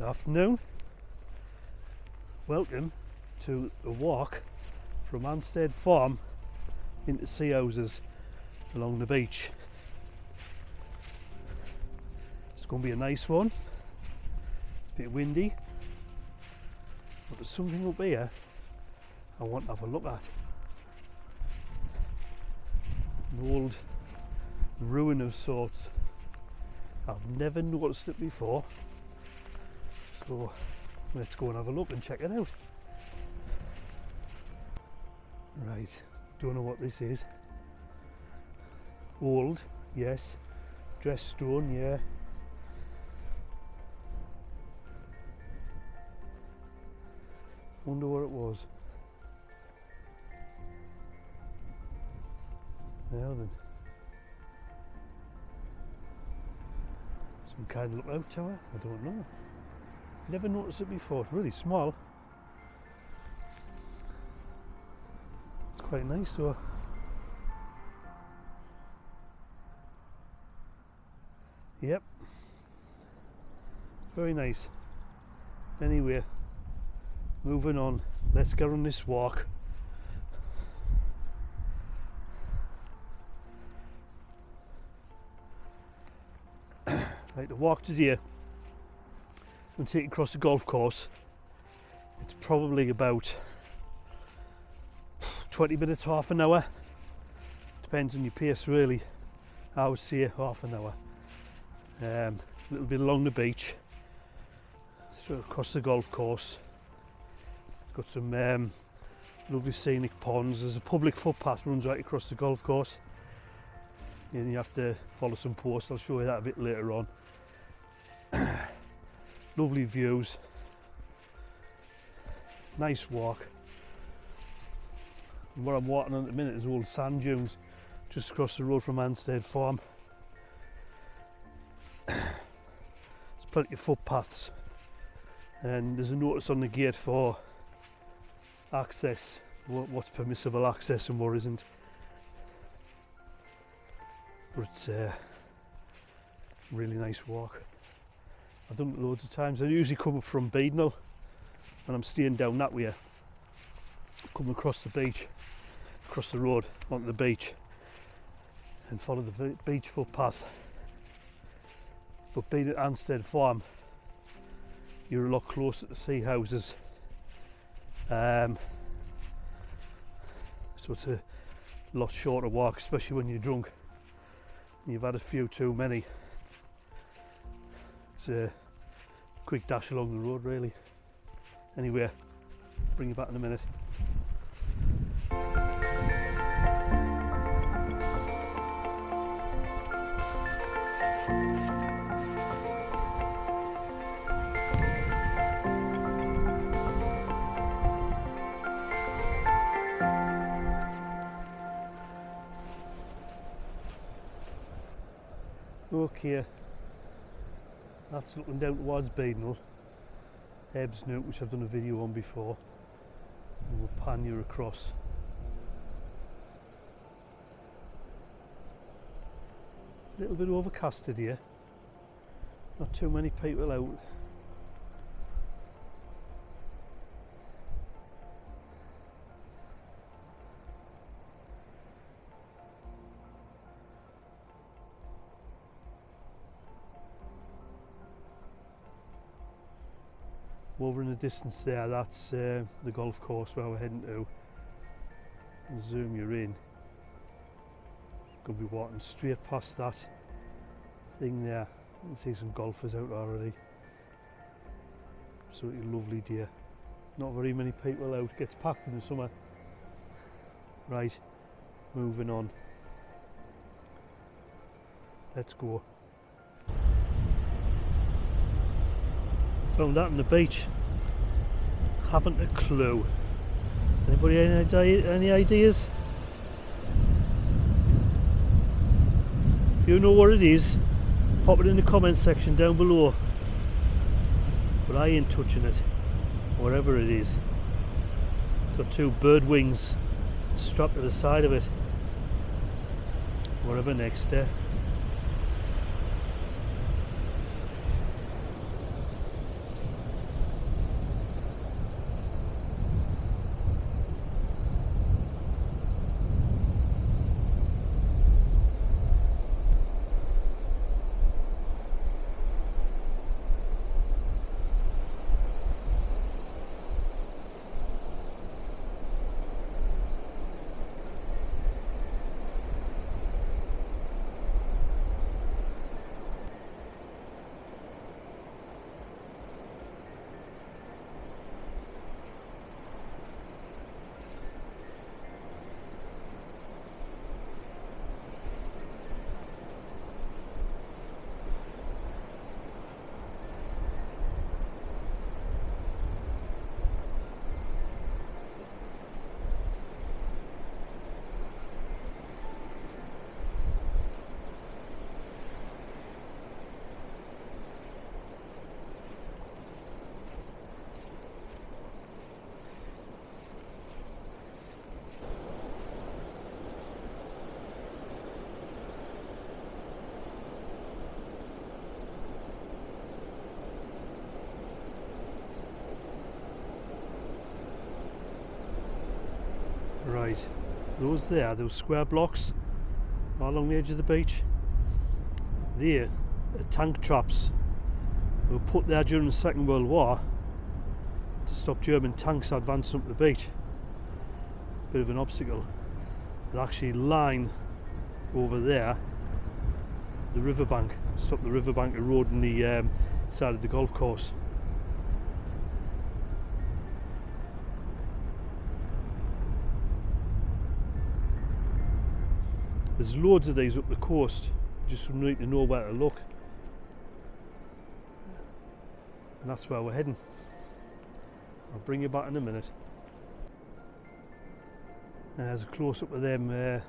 Good afternoon. Welcome to a walk from Annstead Farm into Seahouses along the beach. It's going to be a nice one. It's a bit windy, but there's something up here I want to have a look at. An old ruin of sorts. I've never noticed it before, so let's go and have a look and check it out. Right, don't know what this is. Old, yes. Dressed stone, yeah. Wonder what it was. Now then. Some kind of lookout tower? I don't know. Never noticed it before. It's really small. It's quite nice though. Yep. Very nice. Anyway, moving on. Let's get on this walk. Right, the walk today, I'm going to take you across the golf course. It's probably about 20 minutes, half an hour. Depends on your pace really. I would say half an hour. A little bit along the beach, straight across the golf course. It's got some lovely scenic ponds. There's a public footpath runs right across the golf course. And you have to follow some posts. I'll show you that a bit later on. Lovely views. Nice walk. And what I'm walking on at the minute is old sand dunes just across the road from Annstead Farm. There's plenty of footpaths, and there's a notice on the gate for access, what's permissible access and what isn't. But it's a really nice walk. I've done it loads of times. I usually come up from Beadnell and I'm staying down that way. Come across the beach, across the road onto the beach and follow the beach footpath. But being at Annstead Farm, you're a lot closer to Seahouses. So it's a lot shorter walk, especially when you're drunk. You've had a few too many. It's a quick dash along the road really. Anyway, bring you back in a minute. Okay, that's looking down towards Beadnell, Ebbs Nook, which I've done a video on before, and we'll pan you across. A little bit overcast today, not too many people out. Over in the distance there, that's the golf course where we're heading to. And zoom you in. Going to be walking straight past that thing there. You can see some golfers out already. Absolutely lovely day. Not very many people out. Gets packed in the summer. Right, moving on. Let's go. Found that on the beach. Haven't a clue. Anybody any ideas? If you know what it is, pop it in the comment section down below. But I ain't touching it, whatever it is. It's got two bird wings strapped to the side of it. Whatever next there. Eh? Right, those square blocks along the edge of the beach, there are tank traps. They were put there during the Second World War to stop German tanks advancing up the beach. Bit of an obstacle. They actually line over there the riverbank, stop the riverbank eroding the side of the golf course. There's loads of these up the coast, just need to know where to look. And that's where we're heading. I'll bring you back in a minute. And there's a close up of them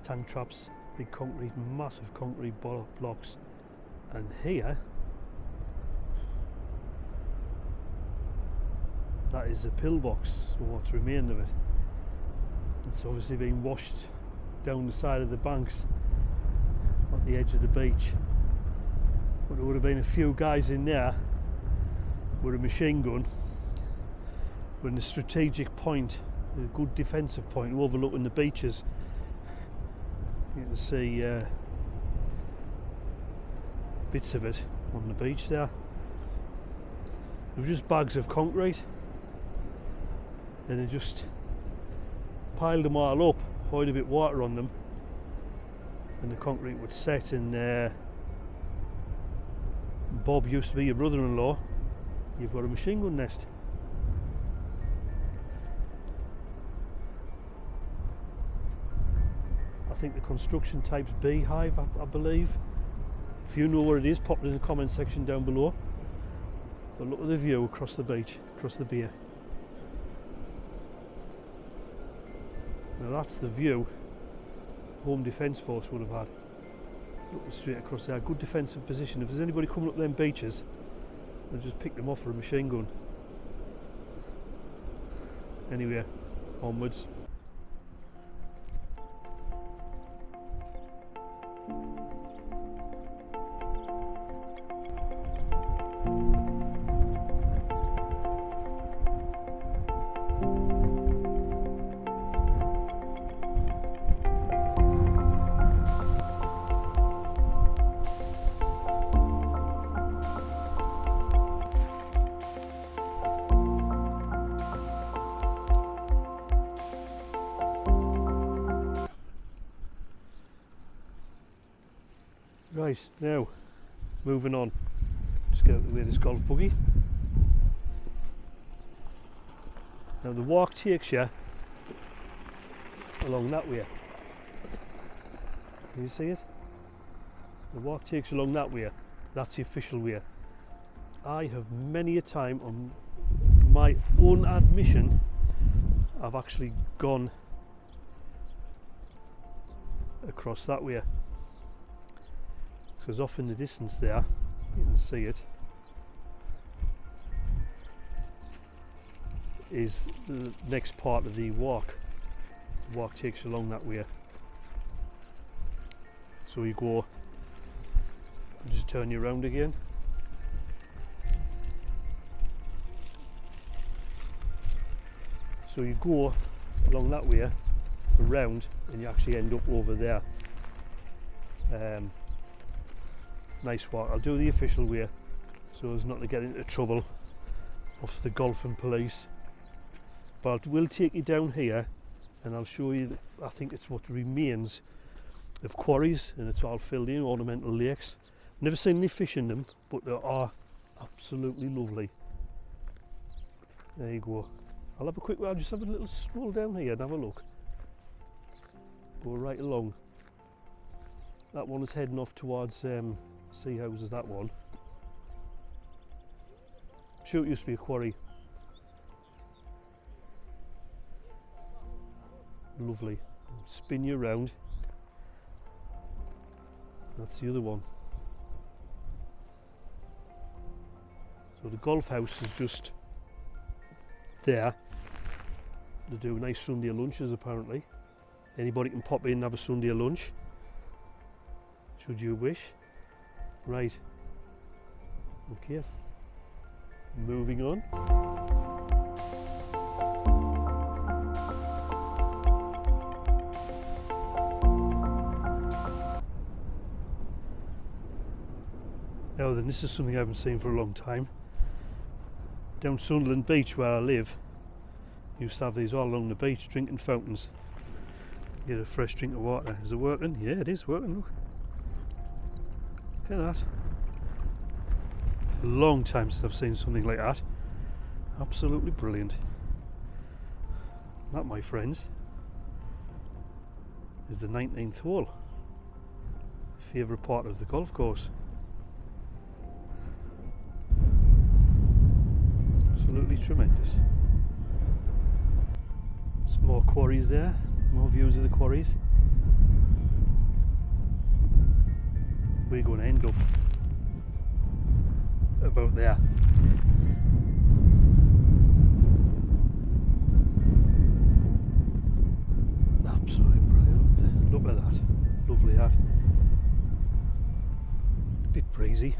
tank traps, big concrete, massive concrete blocks. And here, that is a pillbox, or what's remained of it. It's obviously been washed down the side of the banks at the edge of the beach. But there would have been a few guys in there with a machine gun, with a strategic point, a good defensive point overlooking the beaches. You can see bits of it on the beach there. They were just bags of concrete, and they just piled them all up, poured a bit of water on them, and the concrete would set. And Bob used to be your brother-in-law. You've got a machine gun nest. I think the construction type's beehive, I believe. If you know where it is, pop it in the comment section down below. But look at the view across the beach, across the bay. Now that's the view Home Defence Force would have had. Looking straight across there, good defensive position. If there's anybody coming up them beaches, they'll just pick them off for a machine gun. Anyway, onwards. Right, now, moving on. Just get out of the way of this golf buggy. Now the walk takes you along that way. Can you see it? The walk takes you along that way. That's the official way. I have many a time, on my own admission, I've actually gone across that way. Because off in the distance there, you can see it, is the next part of the walk. The walk takes you along that way. So you go, just turn you around again. So you go along that way, around, and you actually end up over there. Nice walk. I'll do the official way so as not to get into trouble off the golfing police. But I will take you down here and I'll show you, I think it's what remains of quarries, and it's all filled in, ornamental lakes. Never seen any fish in them, but they are absolutely lovely. There you go. I'll just have a little stroll down here and have a look. Go right along. That one is heading off towards Seahouses, that one. I'm sure it used to be a quarry. Lovely. Spin you around. That's the other one. So the golf house is just there. They do nice Sunday lunches apparently. Anybody can pop in and have a Sunday lunch, should you wish. Right, okay, moving on. Now then, this is something I haven't seen for a long time. Down Sunderland Beach where I live, used to have these all along the beach, drinking fountains. Get a fresh drink of water. Is it working? Yeah, it is working, look. Look at that. Long time since I've seen something like that. Absolutely brilliant. That, my friends, is the 19th hole. Favourite part of the golf course. Absolutely tremendous. Some more quarries there, more views of the quarries. We're going to end up about there. Absolutely brilliant. Look at that. Lovely that. A bit breezy.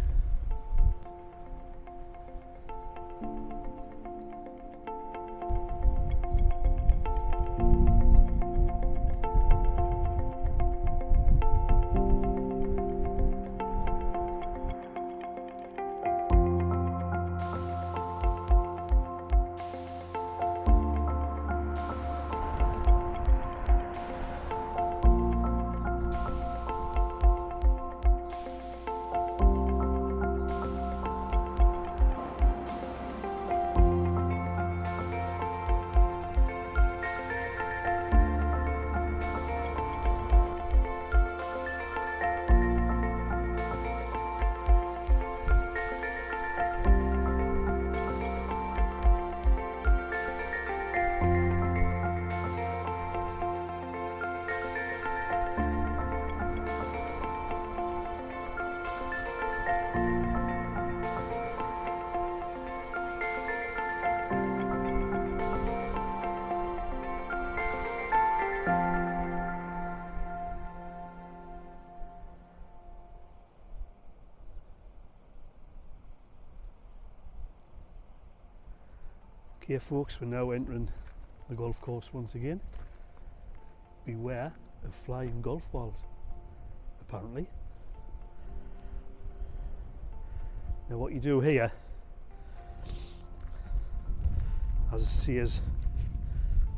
Okay folks, we're now entering the golf course once again. Beware of flying golf balls, apparently. Now what you do here, as it says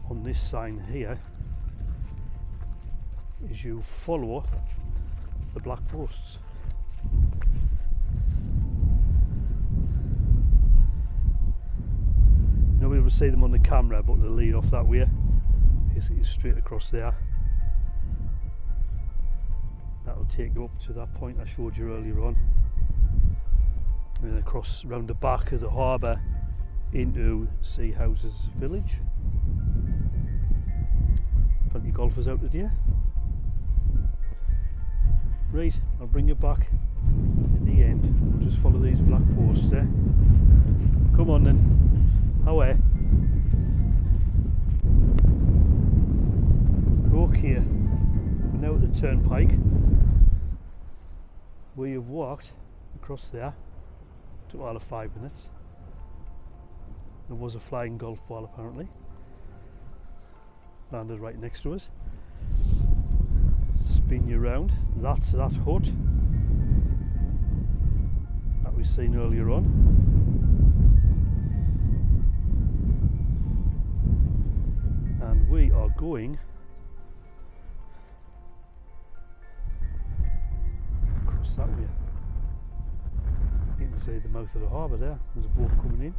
on this sign here, is you follow the black posts. You'll be able to see them on the camera, but they lead off that way, basically straight across there. That'll take you up to that point I showed you earlier on, and then across round the back of the harbour into Seahouses village. Plenty of golfers out today. Right, I'll bring you back in the end. We'll just follow these black posts there. Come on then. Away. Okay, we're now at the turnpike. We have walked across there. Took all of 5 minutes. There was a flying golf ball apparently. Landed right next to us. Spin you round. That's that hut that we seen earlier on. And we are going across that way. You can see the mouth of the harbour there. There's a boat coming in.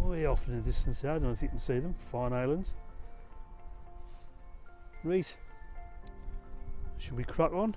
Way off in the distance there, I don't know if you can see them. Farne Islands. Right. Should we crack on?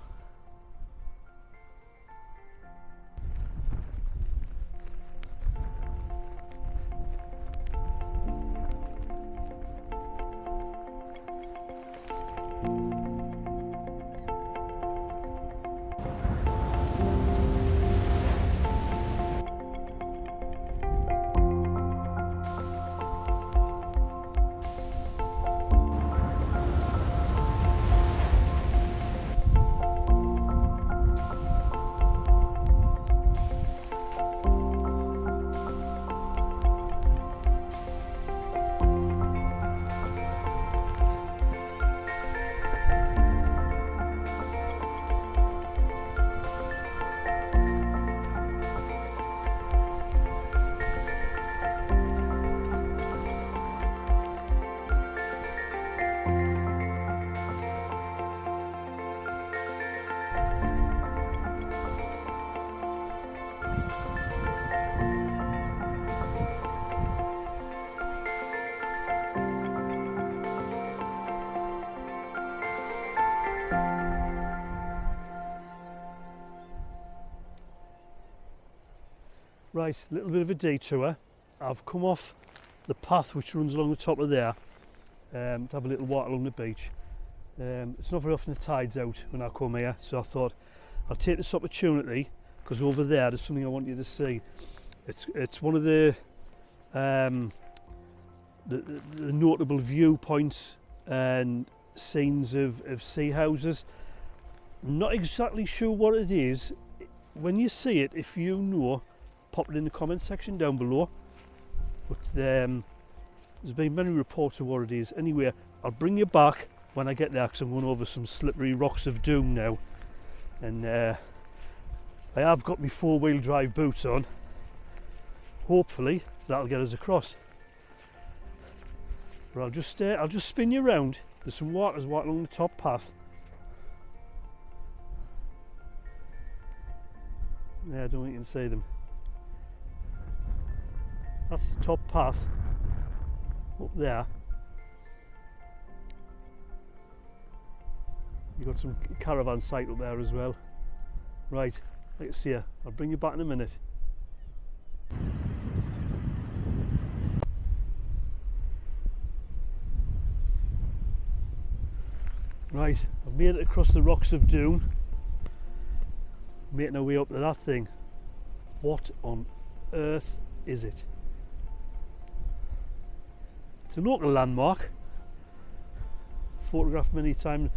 Right, a little bit of a detour. I've come off the path which runs along the top of there to have a little walk along the beach. It's not very often the tide's out when I come here, so I thought I'll take this opportunity, because over there there's something I want you to see. It's one of the notable viewpoints and scenes of Seahouses. I'm not exactly sure what it is. When you see it, if you know, pop it in the comment section down below. But there's been many reports of what it is. Anyway, I'll bring you back when I get there, because I'm going over some slippery rocks of doom now. And I have got my 4-wheel drive boots on. Hopefully that'll get us across. But I'll just spin you around. There's some walkers walking along the top path. Yeah, I don't think you can see them. That's the top path up there. You've got some caravan site up there as well. Right, let's see you. I'll bring you back in a minute. Right, I've made it across the rocks of doom. Making our way up to that thing. What on earth is it? It's a local landmark. Photographed many times.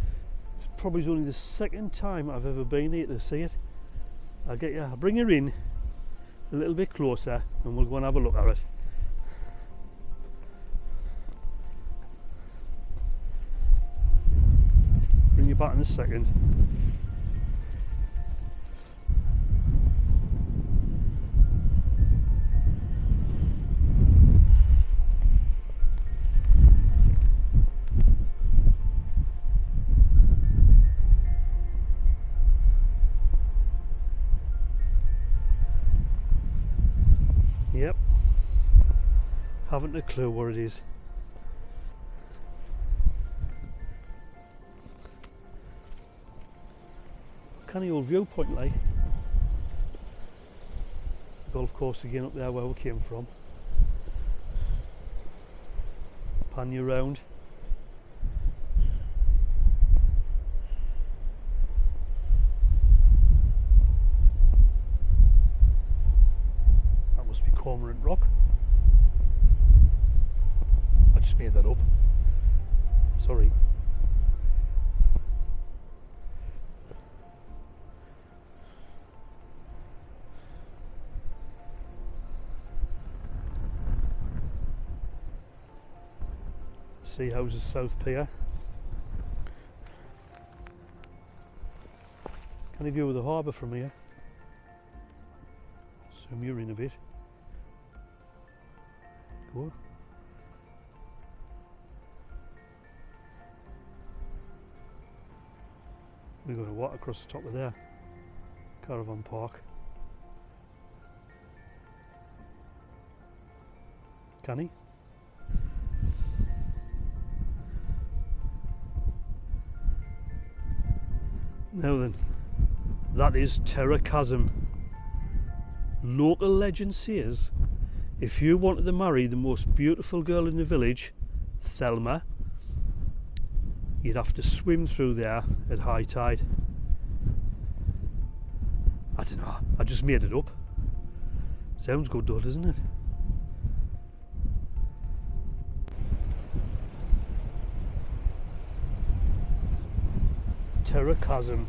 It's probably only the second time I've ever been here to see it. I'll bring you in a little bit closer and we'll go and have a look at it. Bring you back in a second. Yep, haven't a clue what it is. Canny old viewpoint, like. Golf course again up there where we came from. Pan you round. Cormorant Rock. I just made that up. Sorry. Seahouses South Pier. Can you view the harbour from here? Zoom you in a bit. Go. We've got a walk across the top of there. Caravan park. Can he? Now then, that is Terror Chasm. Local legend says if you wanted to marry the most beautiful girl in the village, Thelma, you'd have to swim through there at high tide. I don't know, I just made it up. Sounds good though, doesn't it? Terror Chasm,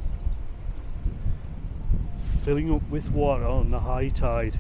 filling up with water on the high tide.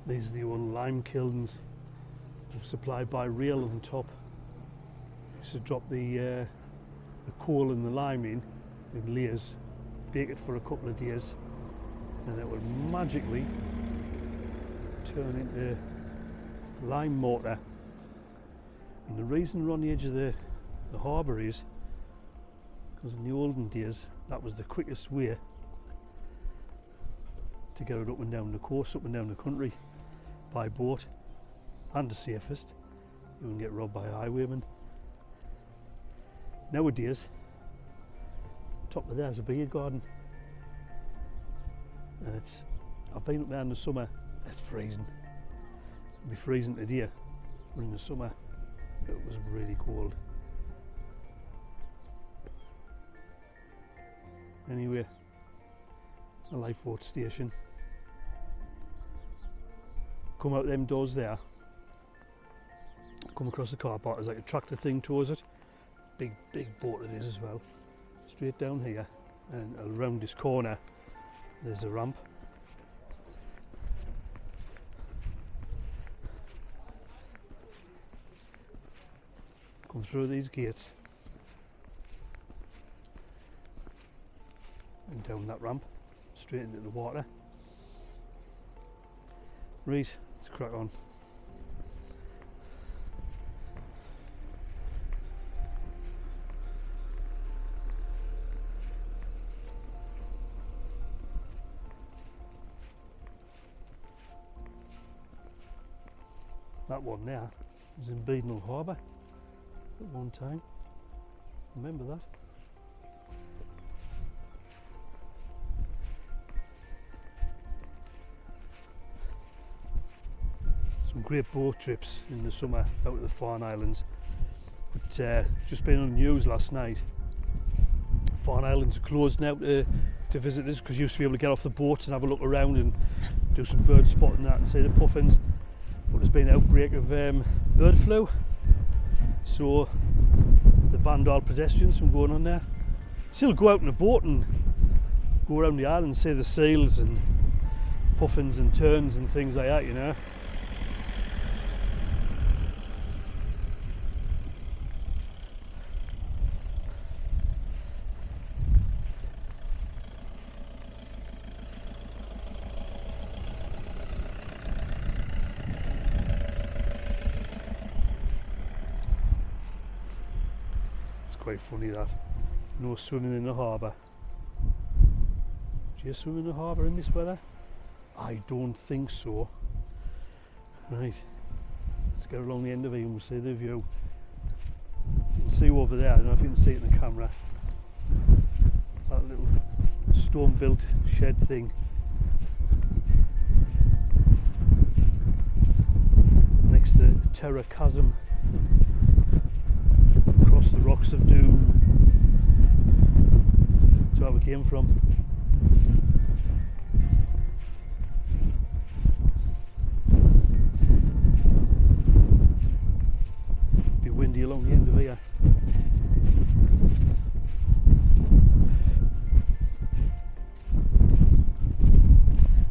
These are the old lime kilns supplied by rail on top. Used to drop the coal and the lime in layers, bake it for a couple of days, and it would magically turn into lime mortar. And the reason we're on the edge of the harbour is because in the olden days that was the quickest way to get it up and down the coast, up and down the country by boat, and the safest. You wouldn't get robbed by highwaymen. Nowadays, top of there's a beer garden, and I've been up there in the summer. It's freezing. It'll be freezing today, but in the summer it was really cold. Anyway, a lifeboat station. Come out them doors there, come across the car park, there's like a tractor thing towards it. Big boat it is as well. Straight down here and around this corner there's a ramp. Come through these gates and down that ramp straight into the water. Right, let's crack on. That one there was in Beadnell Harbour at one time. Remember that? Some great boat trips in the summer out of the Farne Islands. But just been on the news last night. Farne Islands are closed now to visitors because you used to be able to get off the boats and have a look around and do some bird spotting and that and see the puffins. But there's been an outbreak of bird flu, so they banned all pedestrians from going on there. Still go out in a boat and go around the island and see the seals and puffins and terns and things like that, you know. Quite funny that. No swimming in the harbour. Do you swim in the harbour in this weather? I don't think so. Right, let's get along the end of it and we'll see the view. You can see over there, I don't know if you can see it in the camera. That little stone built shed thing. Next to Terror Chasm. Across the rocks of Doom. That's where we came from. Be windy along the end of here.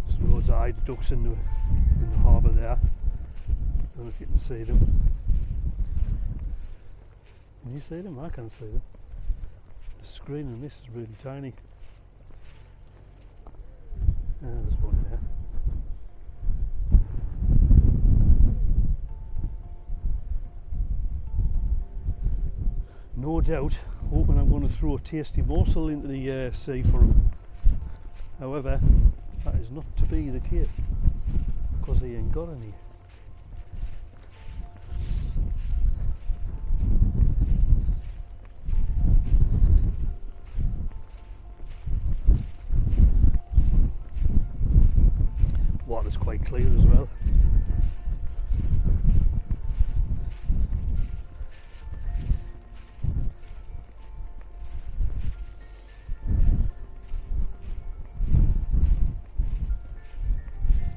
Some loads of eyed ducks in the harbour there. Don't know if you can see them. Can you see them? I can't see them. The screen on this is really tiny. There's one there. No doubt, hoping I'm going to throw a tasty morsel into the sea for them. However, that is not to be the case because he ain't got any. Water's quite clear as well.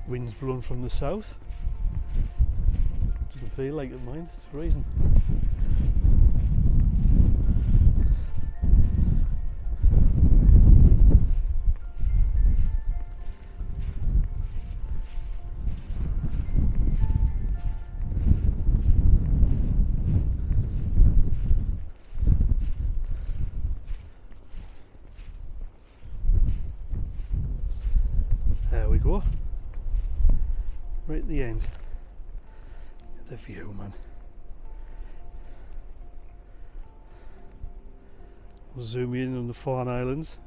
Wind's blowing from the south. Doesn't feel like it, mind. It's freezing. go. Right at the end. The view, man. We'll zoom in on the Farne Islands.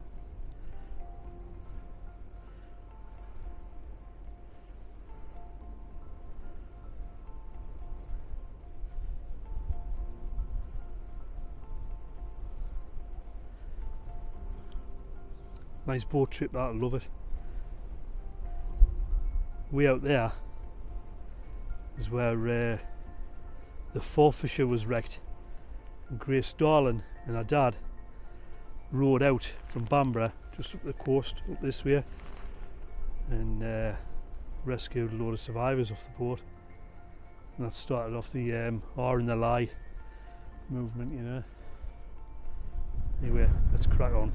Nice boat trip, that. I love it. Way out there is where the Forfarshire was wrecked, and Grace Darling and her dad rowed out from Bamborough just up the coast up this way and rescued a load of survivors off the boat, and that started off the R in the Lie movement, you know. Anyway, let's crack on.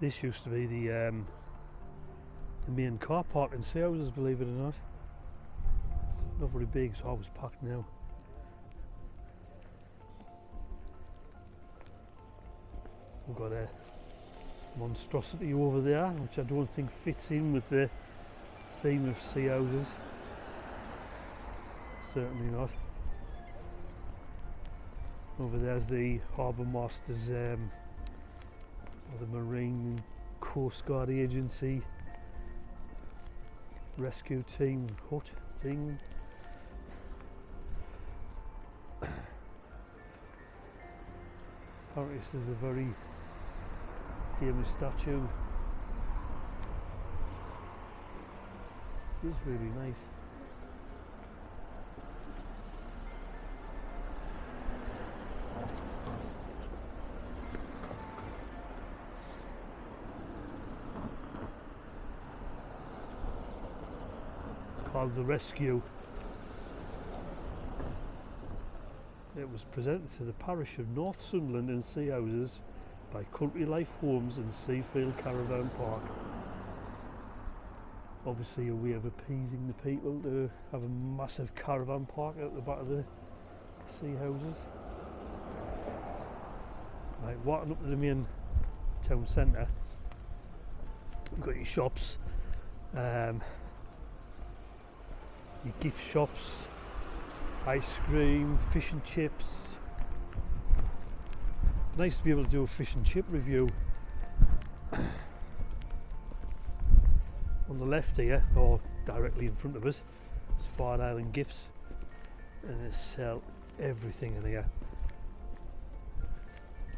This used to be the main car park in Seahouses, believe it or not. It's not very big, so I was packed now. We've got a monstrosity over there, which I don't think fits in with the theme of Seahouses. Certainly not. Over there's the Harbour Masters, or the Marine Coast Guard Agency rescue team hut thing. Apparently this is a very famous statue. It's really nice. It's called The Rescue. It was presented to the parish of North Sunderland in Seahouses by Country Life Homes and Seafield Caravan Park. Obviously a way of appeasing the people to have a massive caravan park out the back of the Seahouses. Right, walking up to the main town centre, you've got your shops, your gift shops, ice cream, fish and chips. Nice to be able to do a fish and chip review. On the left here, or directly in front of us, is Fire Island Gifts, and they sell everything in here.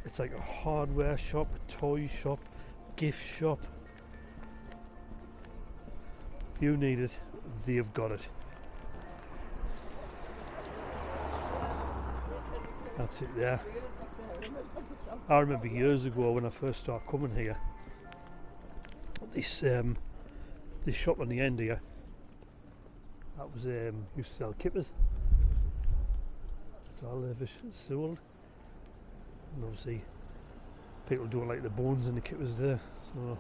It's like a hardware shop, a toy shop, gift shop. If you need it, they've got it. That's it there. I remember years ago when I first started coming here, this shop on the end here, that was used to sell kippers. That's all they've sold. And obviously people don't like the bones in the kippers there, so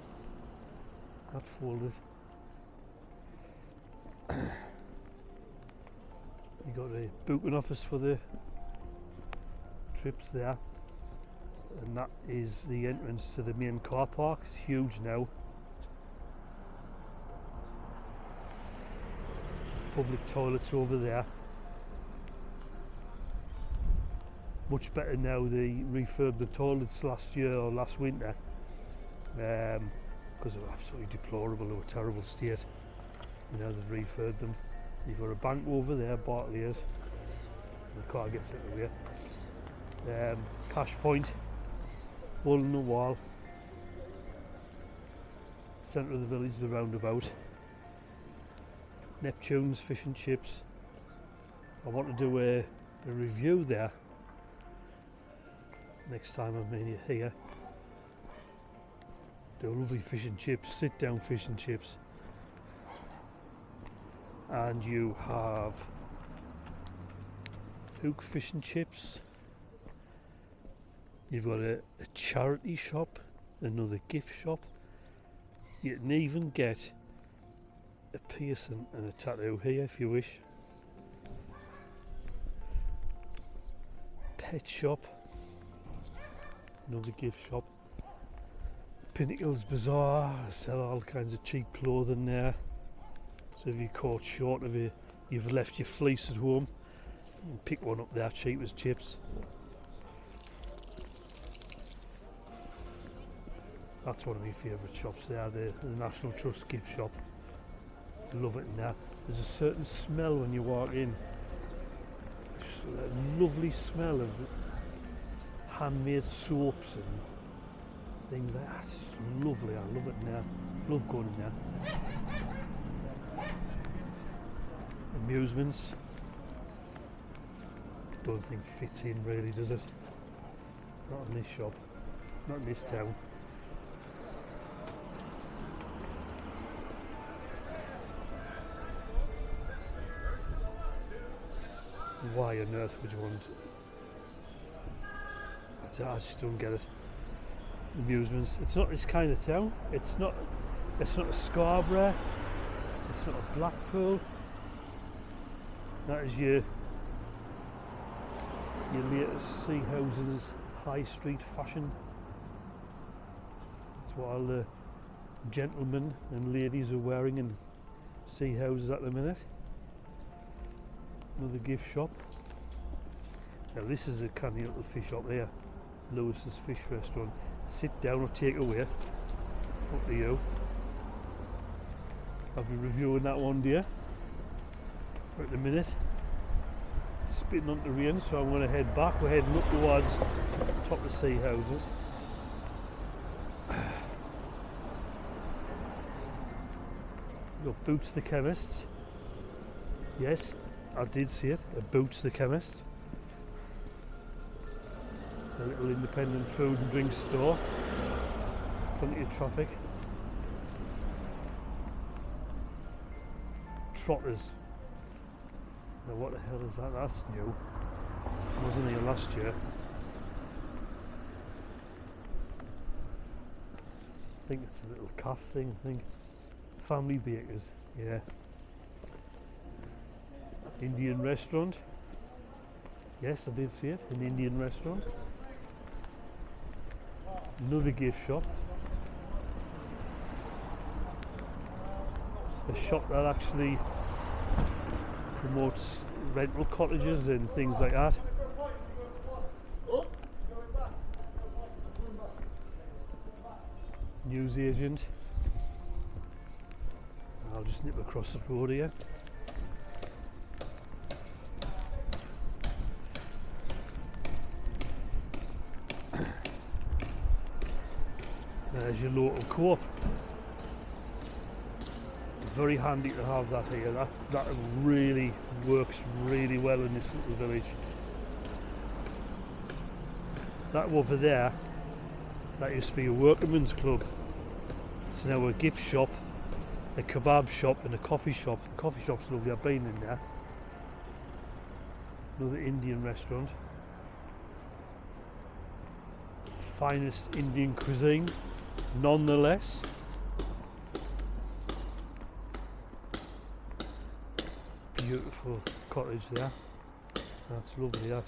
that folded. You got a booking office for the trips there, and that is the entrance to the main car park. It's huge now. Public toilets over there. Much better now. They refurbed the toilets last year or last winter because they were absolutely deplorable. They were a terrible state. Now they've refurbed them. You've got a bank over there, Barclays. The car gets out of the way. Cash point, hole in the wall. Centre of the village, the roundabout. Neptune's fish and chips. I want to do a review there next time I'm here. Do a lovely fish and chips, sit down fish and chips. And you have hook fish and chips. You've got a charity shop, another gift shop. You can even get a piercing and a tattoo here if you wish. Pet shop, another gift shop. Pinnacle's Bazaar, sell all kinds of cheap clothing there. So if you're caught short of it, you've left your fleece at home, you can pick one up there cheap as chips. That's one of my favourite shops there, the National Trust gift shop. Love it in there. There's a certain smell when you walk in. It's a lovely smell of handmade soaps and things like that. It's lovely, I love it in there. Love going in there. Amusements. Don't think fits in really, does it? Not in this shop. Not in this town. Why on earth would you want? I just don't get it. amusements. It's not this kind of town. It's not a Scarborough. It's not a Blackpool. That is your latest Seahouses high street fashion. That's what all the gentlemen and ladies are wearing in Seahouses at the minute. Another gift shop. Now this is a canny little fish shop here. Lewis's Fish Restaurant. Sit down or take away. Up to you. I'll be reviewing that one day. At the minute, it's spitting onto rain, so I'm going to head back. We're heading up towards the top of Seahouses. We've got Boots the Chemist. Yes, I did see it. A Boots the Chemist. A little independent food and drink store. Plenty of traffic. Trotters. Now what the hell is that? That's new. Wasn't here last year. I think it's a little calf thing, I think. Family Bakers, yeah. Indian restaurant. Yes, I did see it, an Indian restaurant. Another gift shop. A shop that actually promotes rental cottages and things like that. News agent. I'll just nip across the road here. There's your local co-op. Very handy to have that here. That really works really well in this little village. That over there, that used to be a workman's club. It's now a gift shop, a kebab shop and a coffee shop. The coffee shop's lovely, I've been in there. Another Indian restaurant. Finest Indian cuisine, nonetheless. Beautiful cottage there. That's lovely, that.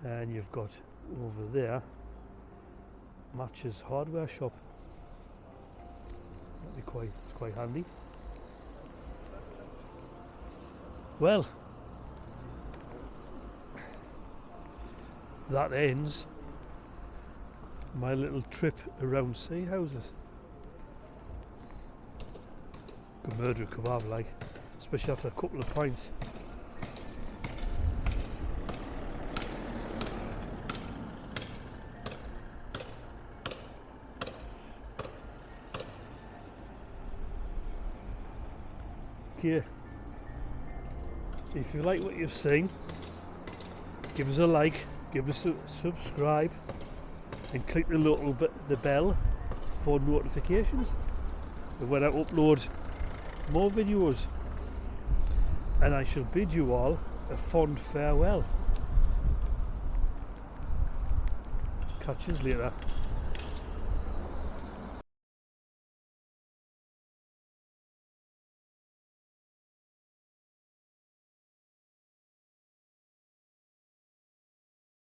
And you've got over there Match's hardware shop. It's quite handy. Well, that ends my little trip around Seahouses. Could murder a kebab, like, especially after a couple of pints. Okay, if you like what you've seen, give us a like, give us a subscribe, and click the bell for notifications when I upload more videos. And I shall bid you all a fond farewell. Catch you later.